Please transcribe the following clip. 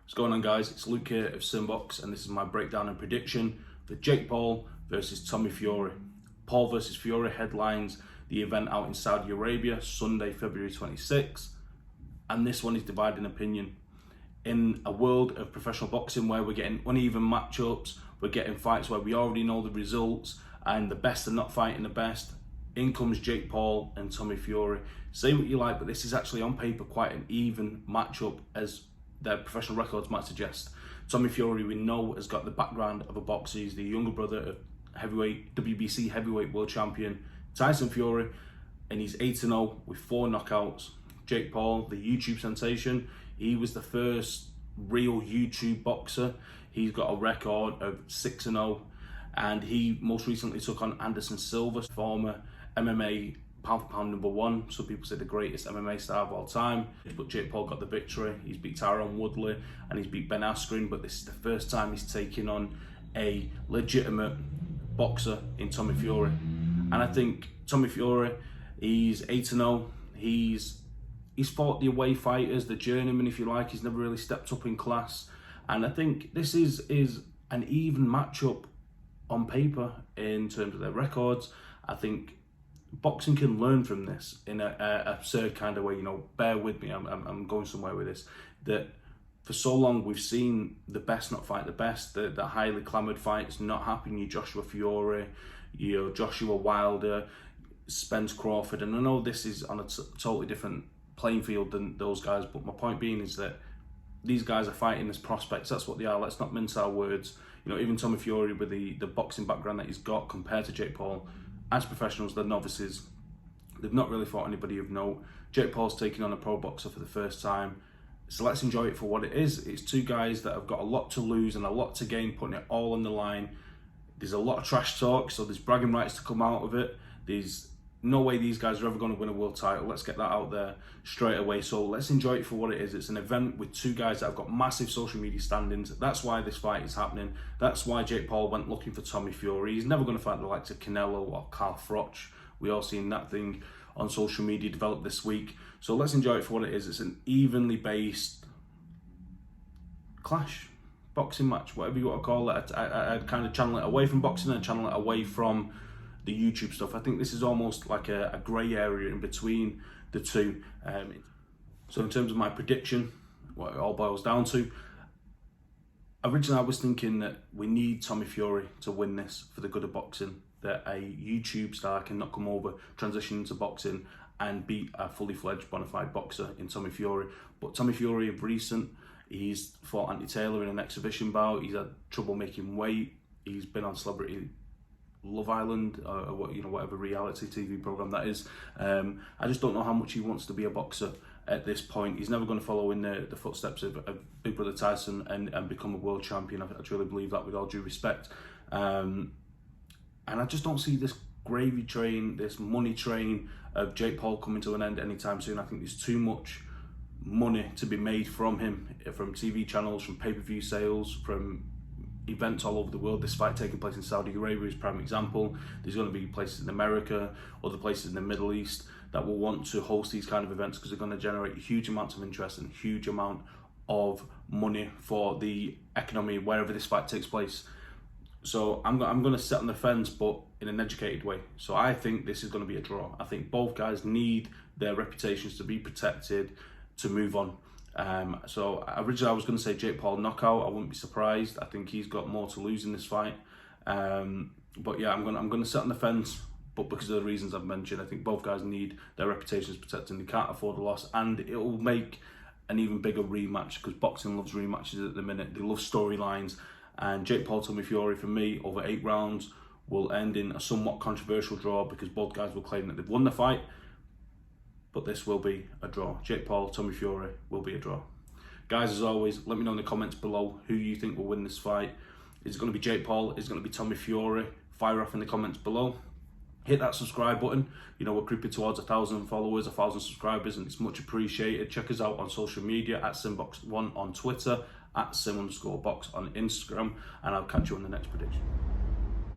What's going on, guys? It's Luke here of SimBoxx, and this is my breakdown and prediction for Jake Paul versus Tommy Fury. Paul versus Fury headlines the event out in Saudi Arabia, Sunday, February 26th, and this one is dividing opinion. In a world of professional boxing where we're getting uneven matchups, we're getting fights where we already know the results, and the best are not fighting the best, in comes Jake Paul and Tommy Fury. Say what you like, but this is actually on paper quite an even matchup, as their professional records might suggest. Tommy Fury, we know, has got the background of a boxer. He's the younger brother of WBC heavyweight world champion Tyson Fury, and he's 8-0 with 4 knockouts. Jake Paul, the YouTube sensation, he was the first real YouTube boxer. He's got a record of 6-0, and he most recently took on Anderson Silva, former MMA pound for pound #1. Some people say the greatest MMA star of all time, but Jake Paul got the victory. He's beat Tyron Woodley and he's beat Ben Askren, but this is the first time he's taking on a legitimate boxer in Tommy Fury. And I think Tommy Fury, he's 8-0. He's fought the away fighters, the journeyman, if you like. He's never really stepped up in class, and I think this is an even matchup on paper in terms of their records. I think boxing can learn from this in a absurd kind of way. You know, bear with me, I'm going somewhere with this. That for so long we've seen the best not fight the best, the highly clamoured fights not happen. Your Joshua Fury, your Joshua Wilder, Spence Crawford, and I know this is on a totally different playing field than those guys, but my point being is that these guys are fighting as prospects. That's what they are. Let's not mince our words. You know, even Tommy Fury, with the boxing background that he's got compared to Jake Paul, as professionals, they're novices. They've not really fought anybody of note. Jake Paul's taking on a pro boxer for the first time. So let's enjoy it for what it is. It's two guys that have got a lot to lose and a lot to gain, putting it all on the line. There's a lot of trash talk, so there's bragging rights to come out of it. There's no way these guys are ever going to win a world title. Let's get that out there straight away. So let's enjoy it for what it is. It's an event with two guys that have got massive social media standings. That's why this fight is happening. That's why Jake Paul went looking for Tommy Fury. He's never going to fight the likes of Canelo or Carl Froch. We all seen that thing on social media develop this week. So let's enjoy it for what it is. It's an evenly based clash, boxing match, whatever you want to call it. I'd kind of channel it away from boxing and channel it away from the YouTube stuff. I think this is almost like a grey area in between the two. So in terms of my prediction, what it all boils down to, originally I was thinking that we need Tommy Fury to win this for the good of boxing, that a YouTube star cannot come over, transition into boxing and beat a fully fledged bona fide boxer in Tommy Fury. But Tommy Fury of recent, he's fought Andy Taylor in an exhibition bout, he's had trouble making weight, he's been on Celebrity Love Island, or whatever reality TV program that is. I just don't know how much he wants to be a boxer at this point. He's never going to follow in the footsteps of Big Brother Tyson and become a world champion. I truly believe that, with all due respect. And I just don't see this gravy train, this money train of Jake Paul coming to an end anytime soon. I think there's too much money to be made from him, from TV channels, from pay-per-view sales, from events all over the world. This fight taking place in Saudi Arabia is a prime example. There's going to be places in America, other places in the Middle East that will want to host these kind of events because they're going to generate huge amounts of interest and huge amount of money for the economy wherever this fight takes place. So I'm going to sit on the fence, but in an educated way. So I think this is going to be a draw. I think both guys need their reputations to be protected to move on. So originally I was going to say Jake Paul knockout. I wouldn't be surprised. I think he's got more to lose in this fight. But yeah, I'm going to sit on the fence. But because of the reasons I've mentioned, I think both guys need their reputations protected. They can't afford a loss, and it will make an even bigger rematch because boxing loves rematches at the minute. They love storylines, and Jake Paul Tommy Fury, for me, over 8 rounds will end in a somewhat controversial draw because both guys will claim that they've won the fight. But this will be a draw. Jake Paul, Tommy Fury will be a draw. Guys, as always, let me know in the comments below who you think will win this fight. Is it going to be Jake Paul? Is it going to be Tommy Fury? Fire off in the comments below. Hit that subscribe button. You know, we're creeping towards 1,000 followers, 1,000 subscribers, and it's much appreciated. Check us out on social media at SimBoxx1 on Twitter, at Sim_Boxx on Instagram, and I'll catch you on the next prediction.